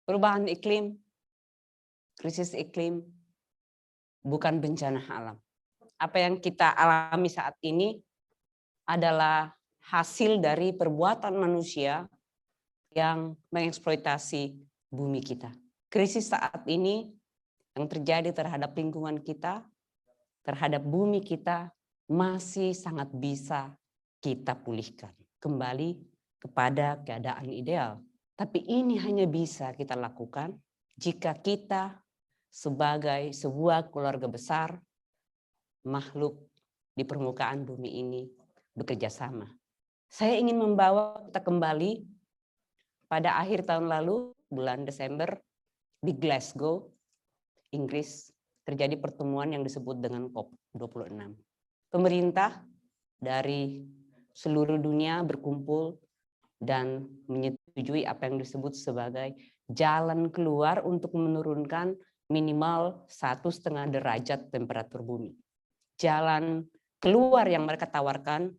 Perubahan iklim, krisis iklim, bukan bencana alam. Apa yang kita alami saat ini adalah hasil dari perbuatan manusia yang mengeksploitasi bumi kita. Krisis saat ini yang terjadi terhadap lingkungan kita, terhadap bumi kita, masih sangat bisa kita pulihkan kembali kepada keadaan ideal. Tapi ini hanya bisa kita lakukan jika kita sebagai sebuah keluarga besar, makhluk di permukaan bumi ini bekerja sama. Saya ingin membawa kita kembali pada akhir tahun lalu, bulan Desember, di Glasgow, Inggris, terjadi pertemuan yang disebut dengan COP26. Pemerintah dari seluruh dunia berkumpul dan menyetujui apa yang disebut sebagai jalan keluar untuk menurunkan minimal 1,5 derajat temperatur bumi. Jalan keluar yang mereka tawarkan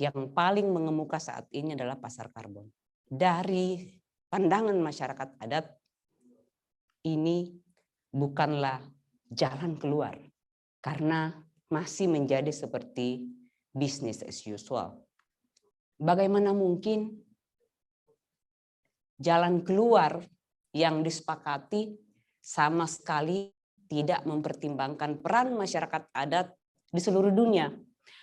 yang paling mengemuka saat ini adalah pasar karbon. Dari pandangan masyarakat adat, ini bukanlah jalan keluar karena masih menjadi seperti business as usual. Bagaimana mungkin jalan keluar yang disepakati sama sekali tidak mempertimbangkan peran masyarakat adat di seluruh dunia,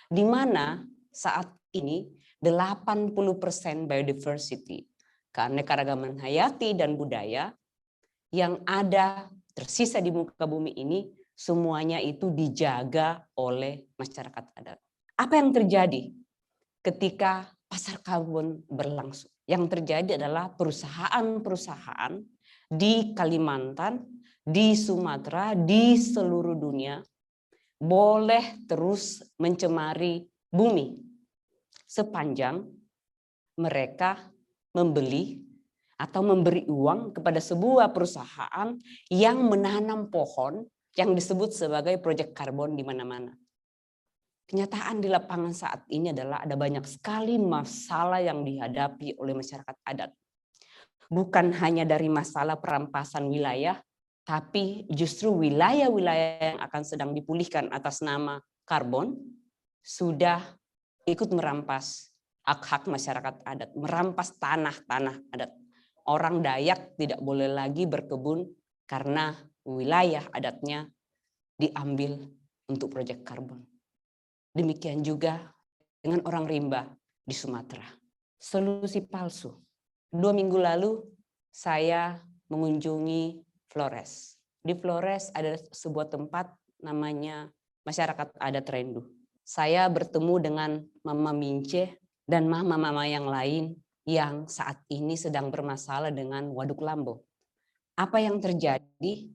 di mana saat ini 80% biodiversity, keanekaragaman hayati dan budaya yang ada tersisa di muka bumi ini semuanya itu dijaga oleh masyarakat adat. Apa yang terjadi ketika pasar karbon berlangsung? Yang terjadi adalah perusahaan-perusahaan di Kalimantan, di Sumatera, di seluruh dunia boleh terus mencemari bumi sepanjang mereka membeli atau memberi uang kepada sebuah perusahaan yang menanam pohon yang disebut sebagai proyek karbon di mana-mana. Kenyataan di lapangan saat ini adalah ada banyak sekali masalah yang dihadapi oleh masyarakat adat. Bukan hanya dari masalah perampasan wilayah, tapi justru wilayah-wilayah yang akan sedang dipulihkan atas nama karbon sudah ikut merampas hak-hak masyarakat adat, merampas tanah-tanah adat. Orang Dayak tidak boleh lagi berkebun karena wilayah adatnya diambil untuk proyek karbon. Demikian juga dengan orang rimba di Sumatera. Solusi palsu. 2 minggu lalu saya mengunjungi Flores. Di Flores ada sebuah tempat namanya masyarakat adat Rendu. Saya bertemu dengan Mama Mince dan mama-mama yang lain yang saat ini sedang bermasalah dengan Waduk Lambo. Apa yang terjadi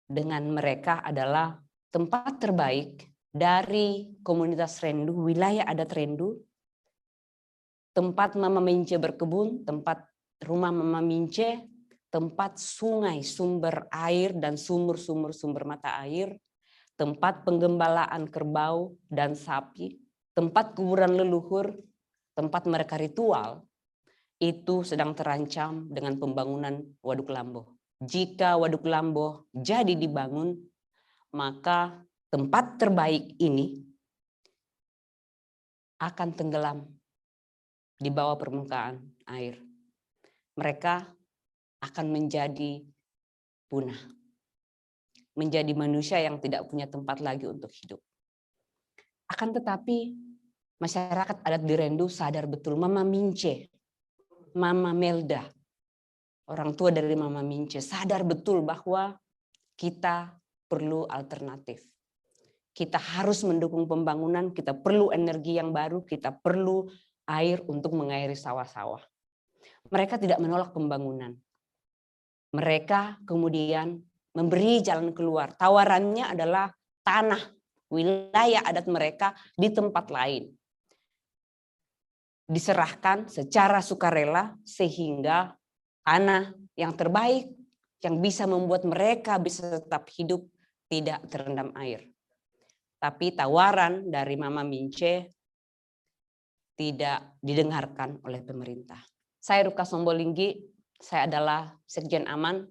dengan mereka adalah tempat terbaik dari komunitas Rendu, wilayah adat Rendu, tempat Mama Mince berkebun, tempat rumah Mama Mince, tempat sungai, sumber air dan sumber mata air, tempat penggembalaan kerbau dan sapi, tempat kuburan leluhur, tempat mereka ritual, itu sedang terancam dengan pembangunan Waduk Lambo. Jika Waduk Lambo jadi dibangun, maka tempat terbaik ini akan tenggelam di bawah permukaan air. Mereka akan menjadi punah. Menjadi manusia yang tidak punya tempat lagi untuk hidup. Akan tetapi masyarakat adat di Rendu sadar betul, Mama Mince, Mama Melda, orang tua dari Mama Mince sadar betul bahwa kita perlu alternatif. Kita harus mendukung pembangunan, kita perlu energi yang baru, kita perlu air untuk mengairi sawah-sawah. Mereka tidak menolak pembangunan. Mereka kemudian memberi jalan keluar. Tawarannya adalah tanah, wilayah adat mereka di tempat lain. Diserahkan secara sukarela sehingga tanah yang terbaik yang bisa membuat mereka bisa tetap hidup tidak terendam air. Tapi tawaran dari Mama Mince tidak didengarkan oleh pemerintah. Saya Ruka Sombolinggi Saya adalah Sekjen Aman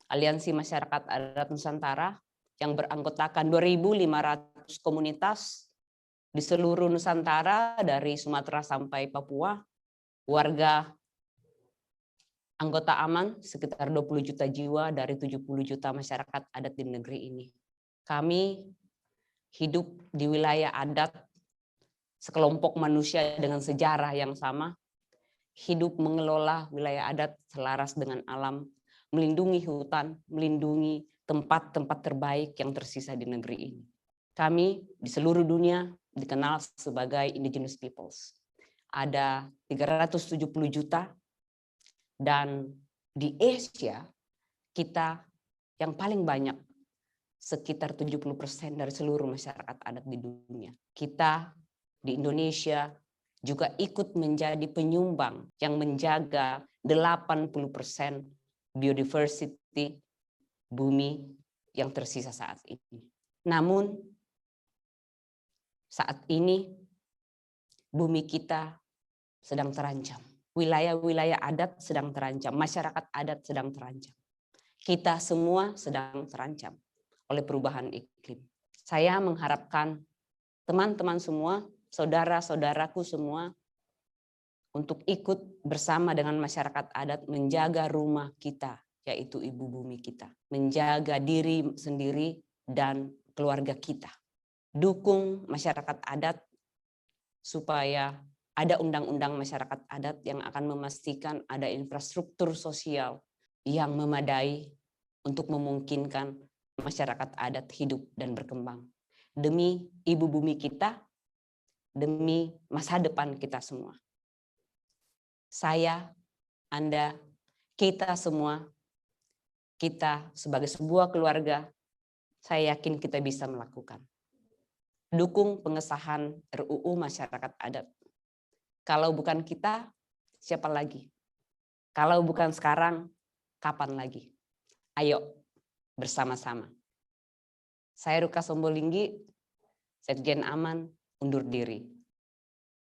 Aliansi Masyarakat Adat Nusantara yang beranggotakan 2.500 komunitas di seluruh Nusantara dari Sumatera sampai Papua. Warga anggota Aman sekitar 20 juta jiwa dari 70 juta masyarakat adat di negeri ini. Kami hidup di wilayah adat, sekelompok manusia dengan sejarah yang sama, hidup mengelola wilayah adat selaras dengan alam, melindungi hutan, melindungi tempat-tempat terbaik yang tersisa di negeri ini. Kami di seluruh dunia dikenal sebagai indigenous peoples. Ada 370 juta, dan di Asia kita yang paling banyak, sekitar 70% dari seluruh masyarakat adat di dunia. Kita di Indonesia juga ikut menjadi penyumbang yang menjaga 80% biodiversity bumi yang tersisa saat ini. Namun saat ini bumi kita sedang terancam. Wilayah-wilayah adat sedang terancam, masyarakat adat sedang terancam. Kita semua sedang terancam oleh perubahan iklim. Saya mengharapkan teman-teman semua, saudara-saudaraku semua, untuk ikut bersama dengan masyarakat adat menjaga rumah kita, yaitu ibu bumi kita. Menjaga diri sendiri dan keluarga kita. Dukung masyarakat adat supaya ada undang-undang masyarakat adat yang akan memastikan ada infrastruktur sosial yang memadai untuk memungkinkan masyarakat adat hidup dan berkembang. Demi ibu bumi kita, demi masa depan kita semua. Saya, Anda, kita semua, kita sebagai sebuah keluarga, saya yakin kita bisa melakukan. Dukung pengesahan RUU Masyarakat Adat. Kalau bukan kita, siapa lagi? Kalau bukan sekarang, kapan lagi? Ayo bersama-sama. Saya Ruka Sombolinggi, Sekjen Aman, undur diri.